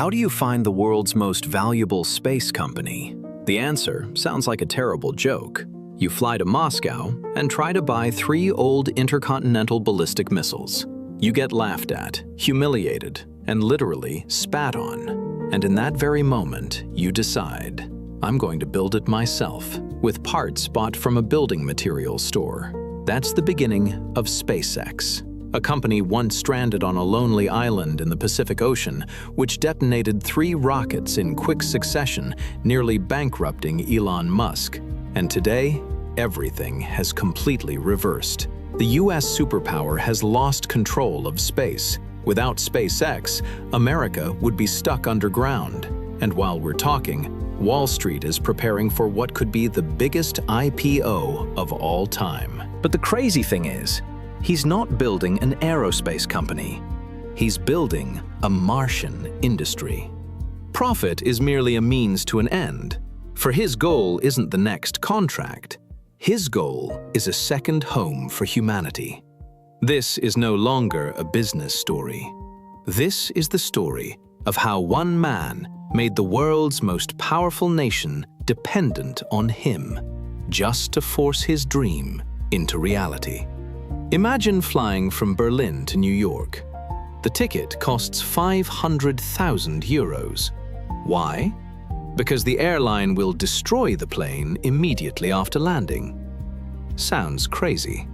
How do you find the world's most valuable space company? The answer sounds like a terrible joke. You fly to Moscow and try to buy 3 old intercontinental ballistic missiles. You get laughed at, humiliated, and literally spat on. And in that very moment, you decide, I'm going to build it myself, with parts bought from a building materials store. That's the beginning of SpaceX, a company once stranded on a lonely island in the Pacific Ocean, which detonated 3 rockets in quick succession, nearly bankrupting Elon Musk. And today, everything has completely reversed. The US superpower has lost control of space. Without SpaceX, America would be stuck underground. And while we're talking, Wall Street is preparing for what could be the biggest IPO of all time. But the crazy thing is, he's not building an aerospace company. He's building a Martian industry. Profit is merely a means to an end. For his goal isn't the next contract. His goal is a second home for humanity. This is no longer a business story. This is the story of how one man made the world's most powerful nation dependent on him, just to force his dream into reality. Imagine flying from Berlin to New York. The ticket costs 500,000 euros. Why? Because the airline will destroy the plane immediately after landing. Sounds crazy.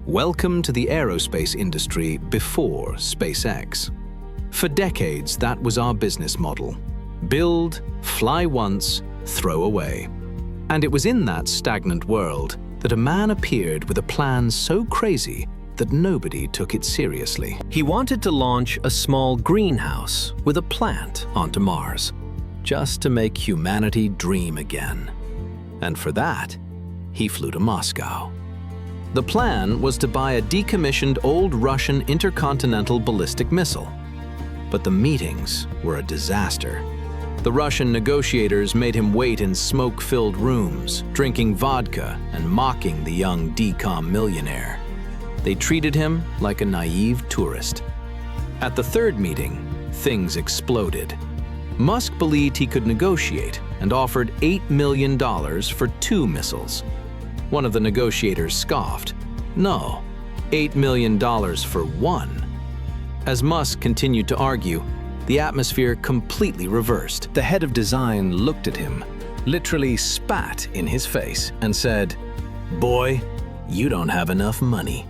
Welcome to the aerospace industry before SpaceX. For decades, that was our business model. Build, fly once, throw away. And it was in that stagnant world that a man appeared with a plan so crazy that nobody took it seriously. He wanted to launch a small greenhouse with a plant onto Mars, just to make humanity dream again. And for that, he flew to Moscow. The plan was to buy a decommissioned old Russian intercontinental ballistic missile. But the meetings were a disaster. The Russian negotiators made him wait in smoke-filled rooms, drinking vodka and mocking the young decom millionaire. They treated him like a naive tourist. At the third meeting, things exploded. Musk believed he could negotiate and offered $8 million for 2 missiles. One of the negotiators scoffed. No, $8 million for 1. As Musk continued to argue, the atmosphere completely reversed. The head of design looked at him, literally spat in his face, and said, "Boy, you don't have enough money."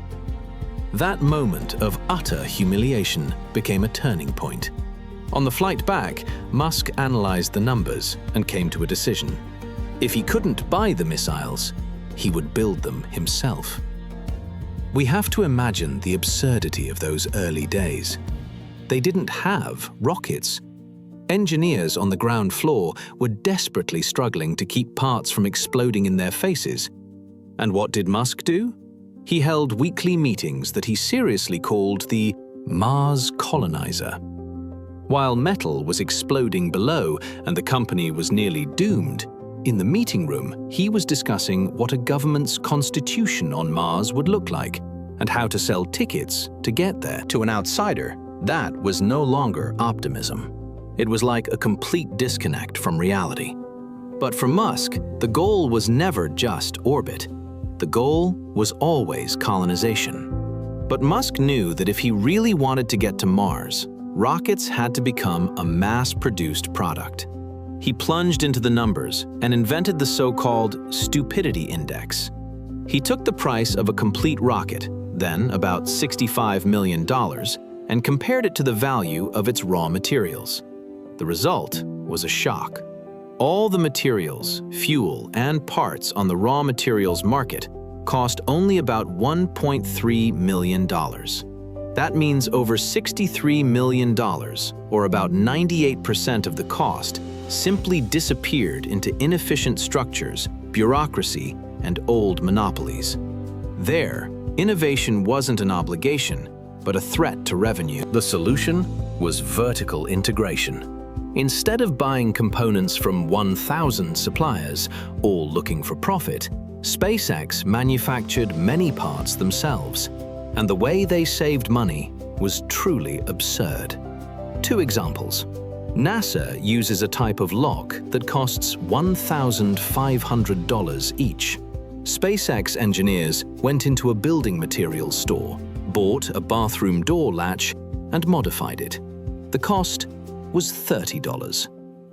That moment of utter humiliation became a turning point. On the flight back, Musk analyzed the numbers and came to a decision. If he couldn't buy the missiles, he would build them himself. We have to imagine the absurdity of those early days. They didn't have rockets. Engineers on the ground floor were desperately struggling to keep parts from exploding in their faces. And what did Musk do? He held weekly meetings that he seriously called the Mars Colonizer. While metal was exploding below and the company was nearly doomed, in the meeting room, he was discussing what a government's constitution on Mars would look like and how to sell tickets to get there. To an outsider, that was no longer optimism. It was like a complete disconnect from reality. But for Musk, the goal was never just orbit. The goal was always colonization. But Musk knew that if he really wanted to get to Mars, rockets had to become a mass-produced product. He plunged into the numbers and invented the so-called stupidity index. He took the price of a complete rocket, then about $65 million, and compared it to the value of its raw materials. The result was a shock. All the materials, fuel, and parts on the raw materials market cost only about $1.3 million. That means over $63 million, or about 98% of the cost, simply disappeared into inefficient structures, bureaucracy, and old monopolies. There, innovation wasn't an obligation, but a threat to revenue. The solution was vertical integration. Instead of buying components from 1,000 suppliers, all looking for profit, SpaceX manufactured many parts themselves, and the way they saved money was truly absurd. 2 examples. NASA uses a type of lock that costs $1,500 each. SpaceX engineers went into a building materials store, bought a bathroom door latch, and modified it. The cost was $30.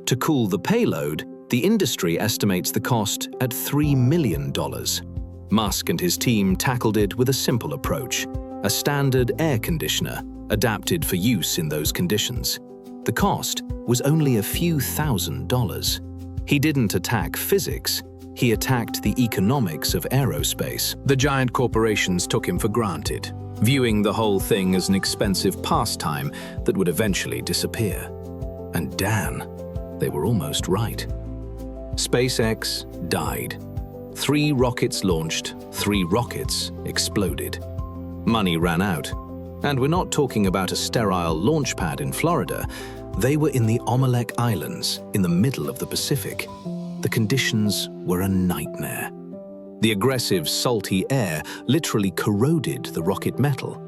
To cool the payload, the industry estimates the cost at $3 million. Musk and his team tackled it with a simple approach, a standard air conditioner adapted for use in those conditions. The cost was only a few $1,000s. He didn't attack physics, he attacked the economics of aerospace. The giant corporations took him for granted, viewing the whole thing as an expensive pastime that would eventually disappear. And damn, they were almost right. SpaceX died. 3 rockets launched, 3 rockets exploded. Money ran out. And we're not talking about a sterile launch pad in Florida. They were in the Omelek Islands, in the middle of the Pacific. The conditions were a nightmare. The aggressive, salty air literally corroded the rocket metal.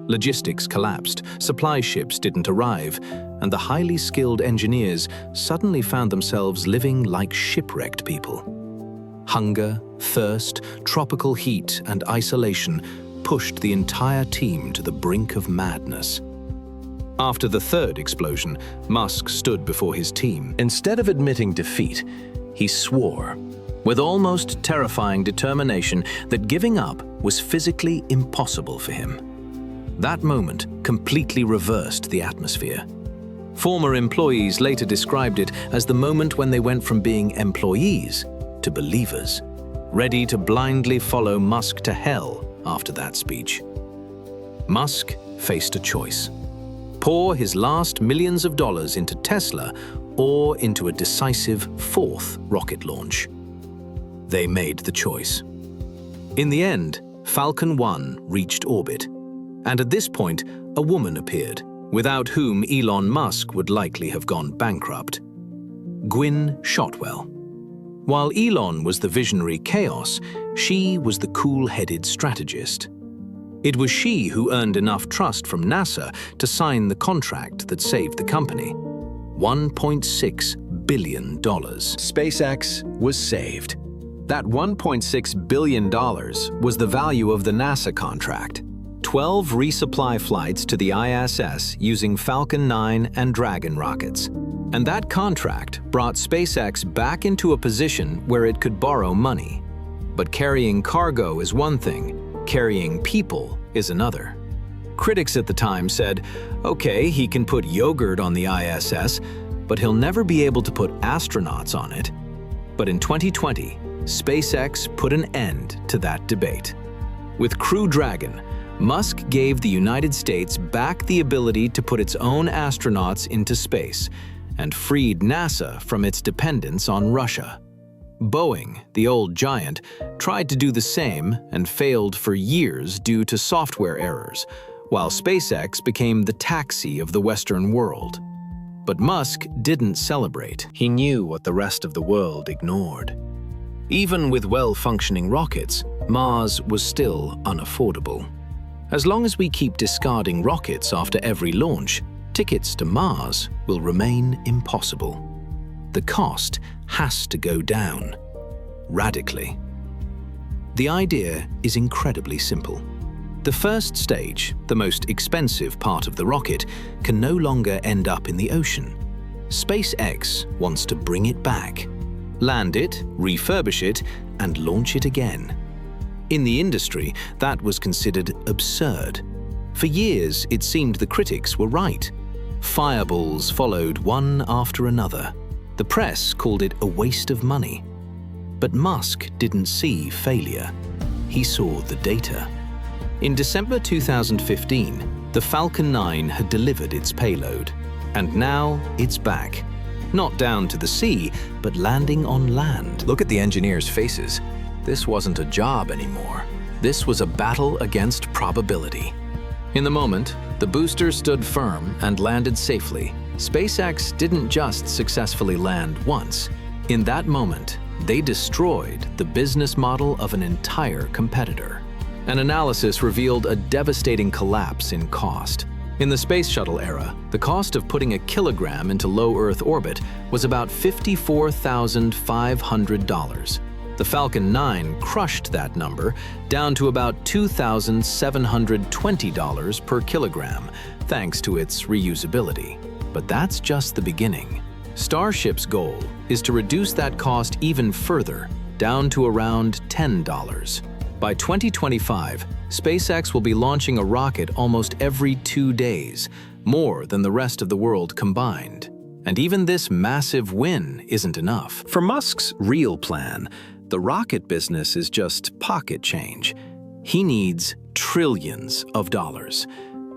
Logistics collapsed, supply ships didn't arrive, and the highly skilled engineers suddenly found themselves living like shipwrecked people. Hunger, thirst, tropical heat, and isolation pushed the entire team to the brink of madness. After the 3rd explosion, Musk stood before his team. Instead of admitting defeat, he swore, with almost terrifying determination, that giving up was physically impossible for him. That moment completely reversed the atmosphere. Former employees later described it as the moment when they went from being employees to believers, ready to blindly follow Musk to hell after that speech. Musk faced a choice: pour his last millions of dollars into Tesla or into a decisive 4th rocket launch. They made the choice. In the end, Falcon 1 reached orbit, and at this point, a woman appeared, without whom Elon Musk would likely have gone bankrupt. Gwynne Shotwell. While Elon was the visionary chaos, she was the cool-headed strategist. It was she who earned enough trust from NASA to sign the contract that saved the company. $1.6 billion. SpaceX was saved. That $1.6 billion was the value of the NASA contract. 12 resupply flights to the ISS using Falcon 9 and Dragon rockets. And that contract brought SpaceX back into a position where it could borrow money. But carrying cargo is one thing, carrying people is another. Critics at the time said, okay, he can put yogurt on the ISS, but he'll never be able to put astronauts on it. But in 2020, SpaceX put an end to that debate. With Crew Dragon, Musk gave the United States back the ability to put its own astronauts into space and freed NASA from its dependence on Russia. Boeing, the old giant, tried to do the same and failed for years due to software errors, while SpaceX became the taxi of the Western world. But Musk didn't celebrate. He knew what the rest of the world ignored. Even with well-functioning rockets, Mars was still unaffordable. As long as we keep discarding rockets after every launch, tickets to Mars will remain impossible. The cost has to go down, radically. The idea is incredibly simple. The first stage, the most expensive part of the rocket, can no longer end up in the ocean. SpaceX wants to bring it back, land it, refurbish it, and launch it again. In the industry, that was considered absurd. For years, it seemed the critics were right. Fireballs followed one after another. The press called it a waste of money. But Musk didn't see failure. He saw the data. In December 2015, the Falcon 9 had delivered its payload. And now it's back. Not down to the sea, but landing on land. Look at the engineers' faces. This wasn't a job anymore. This was a battle against probability. In the moment, the booster stood firm and landed safely. SpaceX didn't just successfully land once. In that moment, they destroyed the business model of an entire competitor. An analysis revealed a devastating collapse in cost. In the space shuttle era, the cost of putting a kilogram into low Earth orbit was about $54,500. The Falcon 9 crushed that number down to about $2,720 per kilogram, thanks to its reusability. But that's just the beginning. Starship's goal is to reduce that cost even further, down to around $10. By 2025, SpaceX will be launching a rocket almost every 2 days, more than the rest of the world combined. And even this massive win isn't enough. For Musk's real plan, the rocket business is just pocket change. He needs trillions of dollars.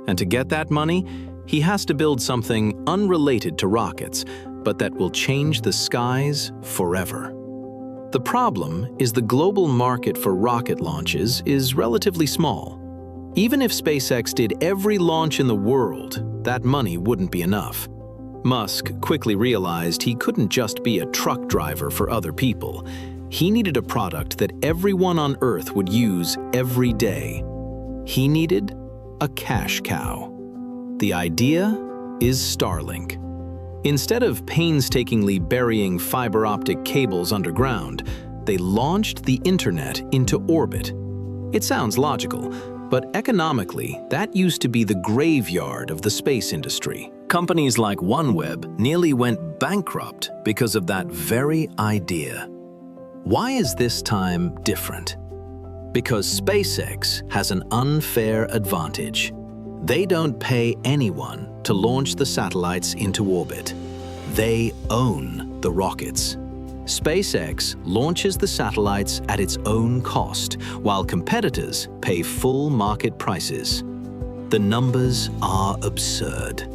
And to get that money, he has to build something unrelated to rockets, but that will change the skies forever. The problem is the global market for rocket launches is relatively small. Even if SpaceX did every launch in the world, that money wouldn't be enough. Musk quickly realized he couldn't just be a truck driver for other people. He needed a product that everyone on Earth would use every day. He needed a cash cow. The idea is Starlink. Instead of painstakingly burying fiber optic cables underground, they launched the internet into orbit. It sounds logical, but economically, that used to be the graveyard of the space industry. Companies like OneWeb nearly went bankrupt because of that very idea. Why is this time different? Because SpaceX has an unfair advantage. They don't pay anyone to launch the satellites into orbit. They own the rockets. SpaceX launches the satellites at its own cost, while competitors pay full market prices. The numbers are absurd.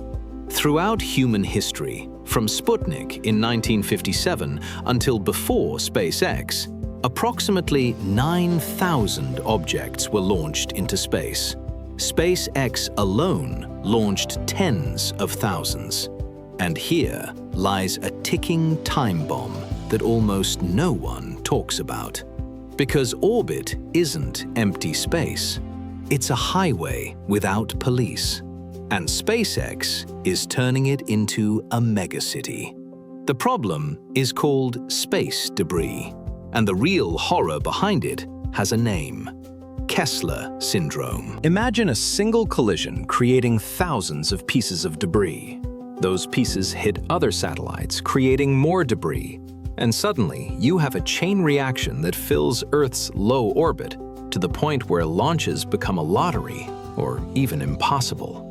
Throughout human history, from Sputnik in 1957 until before SpaceX, approximately 9,000 objects were launched into space. SpaceX alone launched tens of thousands. And here lies a ticking time bomb that almost no one talks about. Because orbit isn't empty space. It's a highway without police. And SpaceX is turning it into a megacity. The problem is called space debris, and the real horror behind it has a name: Kessler syndrome. Imagine a single collision creating thousands of pieces of debris. Those pieces hit other satellites, creating more debris, and suddenly you have a chain reaction that fills Earth's low orbit to the point where launches become a lottery or even impossible.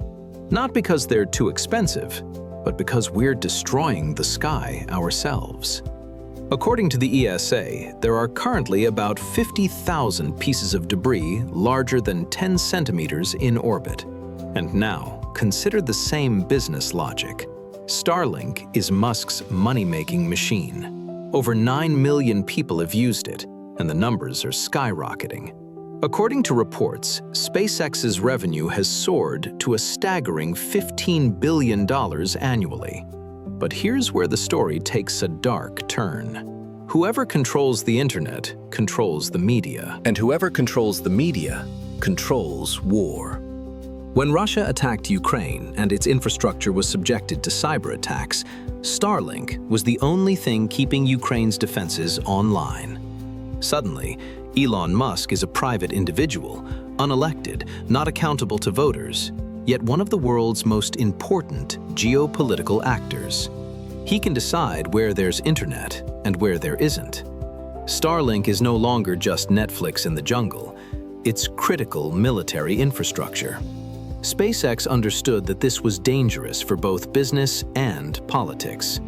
Not because they're too expensive, but because we're destroying the sky ourselves. According to the ESA, there are currently about 50,000 pieces of debris larger than 10 centimeters in orbit. And now, consider the same business logic. Starlink is Musk's money-making machine. Over 9 million people have used it, and the numbers are skyrocketing. According to reports, SpaceX's revenue has soared to a staggering $15 billion annually. But here's where the story takes a dark turn. Whoever controls the internet controls the media. And whoever controls the media controls war. When Russia attacked Ukraine and its infrastructure was subjected to cyber attacks, Starlink was the only thing keeping Ukraine's defenses online. Suddenly, Elon Musk is a private individual, unelected, not accountable to voters, yet one of the world's most important geopolitical actors. He can decide where there's internet and where there isn't. Starlink is no longer just Netflix in the jungle. It's critical military infrastructure. SpaceX understood that this was dangerous for both business and politics.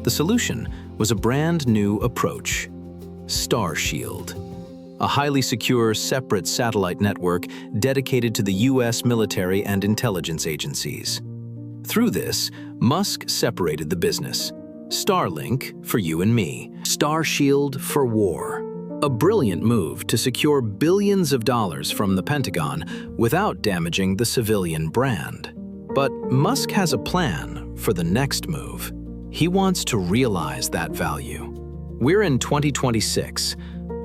The solution was a brand new approach: Starshield, a highly secure, separate satellite network dedicated to the US military and intelligence agencies. Through this, Musk separated the business. Starlink for you and me, Starshield for war. A brilliant move to secure billions of dollars from the Pentagon without damaging the civilian brand. But Musk has a plan for the next move. He wants to realize that value. We're in 2026.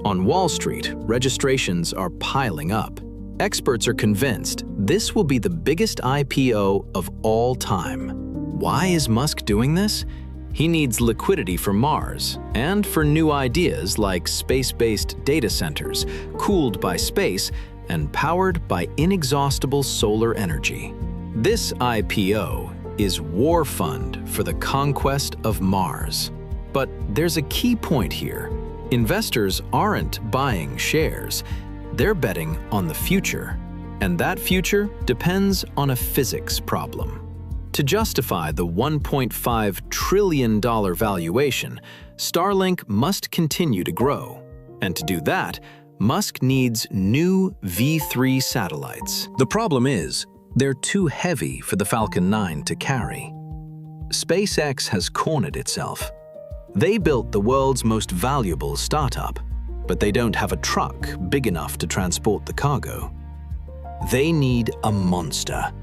On Wall Street, registrations are piling up. Experts are convinced this will be the biggest IPO of all time. Why is Musk doing this? He needs liquidity for Mars and for new ideas like space-based data centers, cooled by space and powered by inexhaustible solar energy. This IPO is war fund for the conquest of Mars. But there's a key point here. Investors aren't buying shares, they're betting on the future. And that future depends on a physics problem. To justify the $1.5 trillion valuation, Starlink must continue to grow. And to do that, Musk needs new V3 satellites. The problem is, they're too heavy for the Falcon 9 to carry. SpaceX has cornered itself. They built the world's most valuable startup, but they don't have a truck big enough to transport the cargo. They need a monster,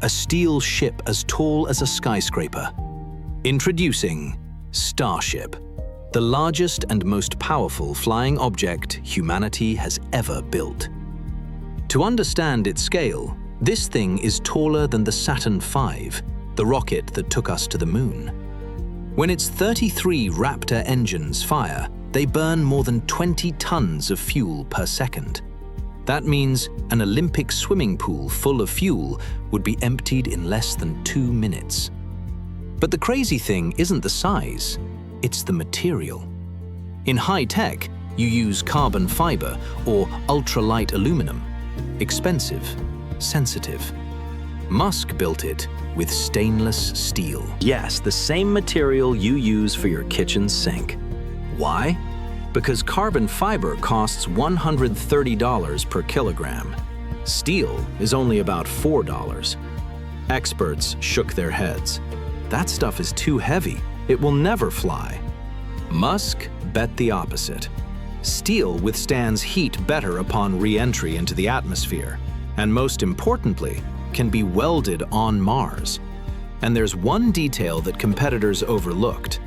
a steel ship as tall as a skyscraper. Introducing Starship, the largest and most powerful flying object humanity has ever built. To understand its scale, this thing is taller than the Saturn V, the rocket that took us to the moon. When its 33 Raptor engines fire, they burn more than 20 tons of fuel per second. That means an Olympic swimming pool full of fuel would be emptied in less than 2 minutes. But the crazy thing isn't the size, it's the material. In high tech, you use carbon fiber or ultralight aluminum. Expensive, sensitive. Musk built it with stainless steel. Yes, the same material you use for your kitchen sink. Why? Because carbon fiber costs $130 per kilogram. Steel is only about $4. Experts shook their heads. That stuff is too heavy. It will never fly. Musk bet the opposite. Steel withstands heat better upon re-entry into the atmosphere, and most importantly, can be welded on Mars. And there's one detail that competitors overlooked: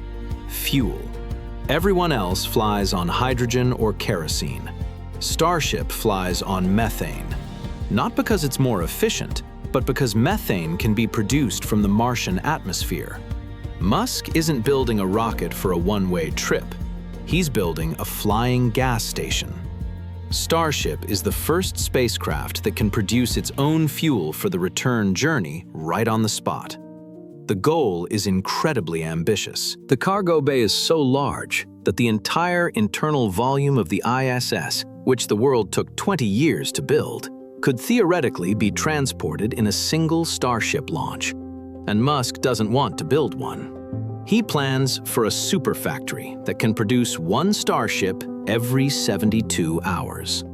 fuel. Everyone else flies on hydrogen or kerosene. Starship flies on methane. Not because it's more efficient, but because methane can be produced from the Martian atmosphere. Musk isn't building a rocket for a one-way trip. He's building a flying gas station. Starship is the first spacecraft that can produce its own fuel for the return journey right on the spot. The goal is incredibly ambitious. The cargo bay is so large that the entire internal volume of the ISS, which the world took 20 years to build, could theoretically be transported in a single Starship launch. And Musk doesn't want to build one. He plans for a super factory that can produce one Starship every 72 hours.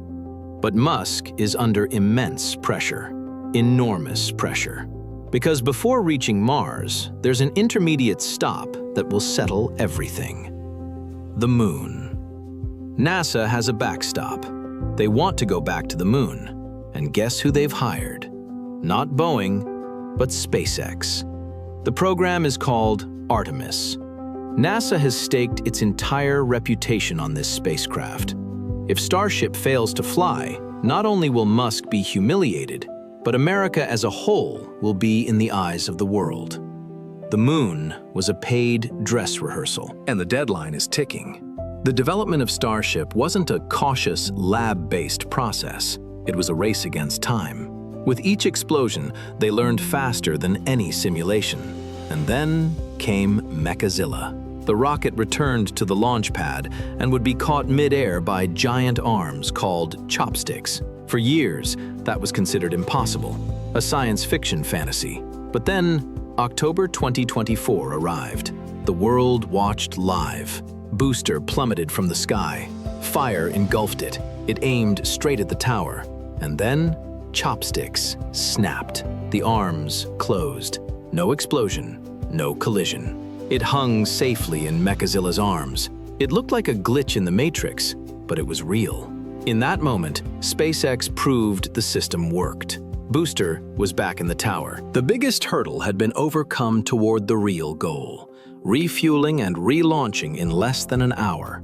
But Musk is under immense pressure, enormous pressure. Because before reaching Mars, there's an intermediate stop that will settle everything: the Moon. NASA has a backstop. They want to go back to the Moon. And guess who they've hired? Not Boeing, but SpaceX. The program is called Artemis. NASA has staked its entire reputation on this spacecraft. If Starship fails to fly, not only will Musk be humiliated, but America as a whole will be in the eyes of the world. The Moon was a paid dress rehearsal, and the deadline is ticking. The development of Starship wasn't a cautious, lab-based process. It was a race against time. With each explosion, they learned faster than any simulation. And then came Mechazilla. The rocket returned to the launch pad and would be caught mid-air by giant arms called chopsticks. For years, that was considered impossible, a science fiction fantasy. But then, October 2024 arrived. The world watched live. Booster plummeted from the sky. Fire engulfed it. It aimed straight at the tower. And then, chopsticks snapped. The arms closed. No explosion, no collision. It hung safely in Mechazilla's arms. It looked like a glitch in the Matrix, but it was real. In that moment, SpaceX proved the system worked. Booster was back in the tower. The biggest hurdle had been overcome toward the real goal: refueling and relaunching in less than an hour.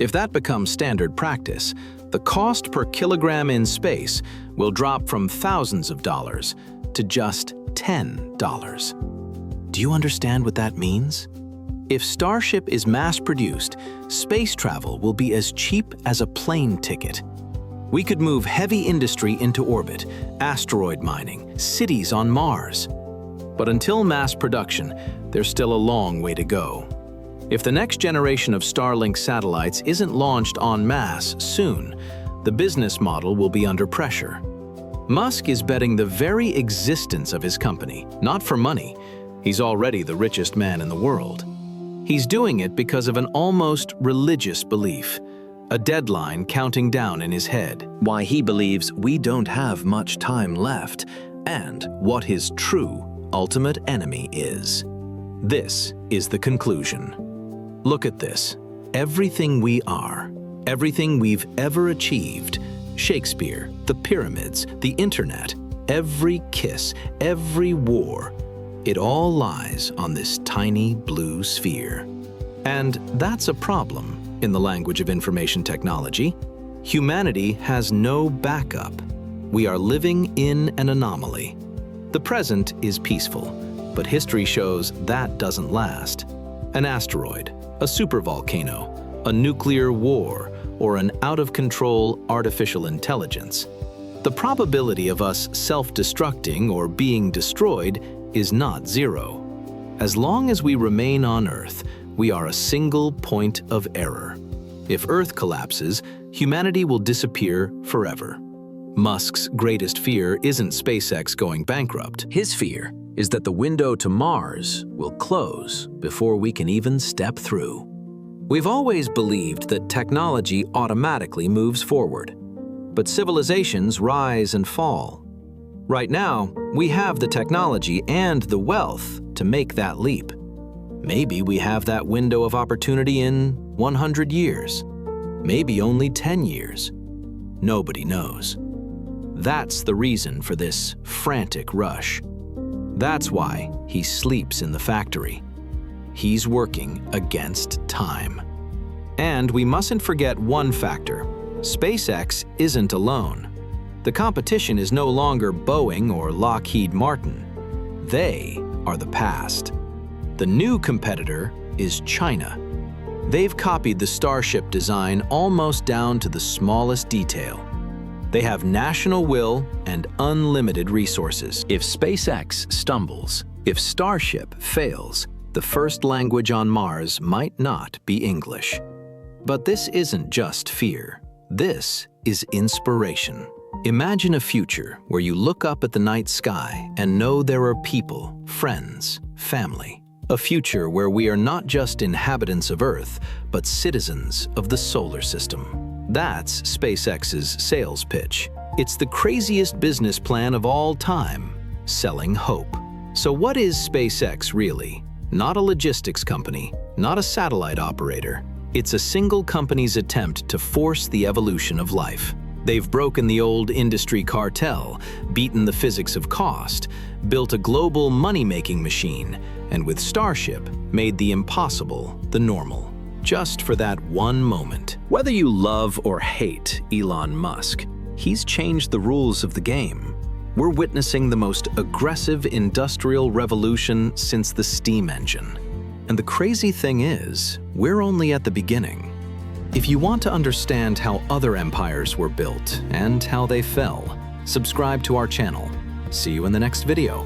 If that becomes standard practice, the cost per kilogram in space will drop from thousands of dollars to just $10. Do you understand what that means? If Starship is mass-produced, space travel will be as cheap as a plane ticket. We could move heavy industry into orbit, asteroid mining, cities on Mars. But until mass production, there's still a long way to go. If the next generation of Starlink satellites isn't launched en masse soon, the business model will be under pressure. Musk is betting the very existence of his company, not for money. He's already the richest man in the world. He's doing it because of an almost religious belief, a deadline counting down in his head. Why he believes we don't have much time left, and what his true, ultimate enemy is. This is the conclusion. Look at this. Everything we are, everything we've ever achieved, Shakespeare, the pyramids, the internet, every kiss, every war, it all lies on this tiny blue sphere. And that's a problem in the language of information technology. Humanity has no backup. We are living in an anomaly. The present is peaceful, but history shows that doesn't last. An asteroid, a supervolcano, a nuclear war, or an out-of-control artificial intelligence. The probability of us self-destructing or being destroyed is not zero. As long as we remain on Earth, we are a single point of error. If Earth collapses, humanity will disappear forever. Musk's greatest fear isn't SpaceX going bankrupt. His fear is that the window to Mars will close before we can even step through. We've always believed that technology automatically moves forward, but civilizations rise and fall. Right now, we have the technology and the wealth to make that leap. Maybe we have that window of opportunity in 100 years, maybe only 10 years. Nobody knows. That's the reason for this frantic rush. That's why he sleeps in the factory. He's working against time. And we mustn't forget one factor. SpaceX isn't alone. The competition is no longer Boeing or Lockheed Martin. They are the past. The new competitor is China. They've copied the Starship design almost down to the smallest detail. They have national will and unlimited resources. If SpaceX stumbles, if Starship fails, the first language on Mars might not be English. But this isn't just fear. This is inspiration. Imagine a future where you look up at the night sky and know there are people, friends, family. A future where we are not just inhabitants of Earth, but citizens of the solar system. That's SpaceX's sales pitch. It's the craziest business plan of all time, selling hope. So what is SpaceX really? Not a logistics company, not a satellite operator. It's a single company's attempt to force the evolution of life. They've broken the old industry cartel, beaten the physics of cost, built a global money-making machine, and with Starship, made the impossible the normal. Just for that one moment. Whether you love or hate Elon Musk, he's changed the rules of the game. We're witnessing the most aggressive industrial revolution since the steam engine. And the crazy thing is, we're only at the beginning. If you want to understand how other empires were built and how they fell, subscribe to our channel. See you in the next video.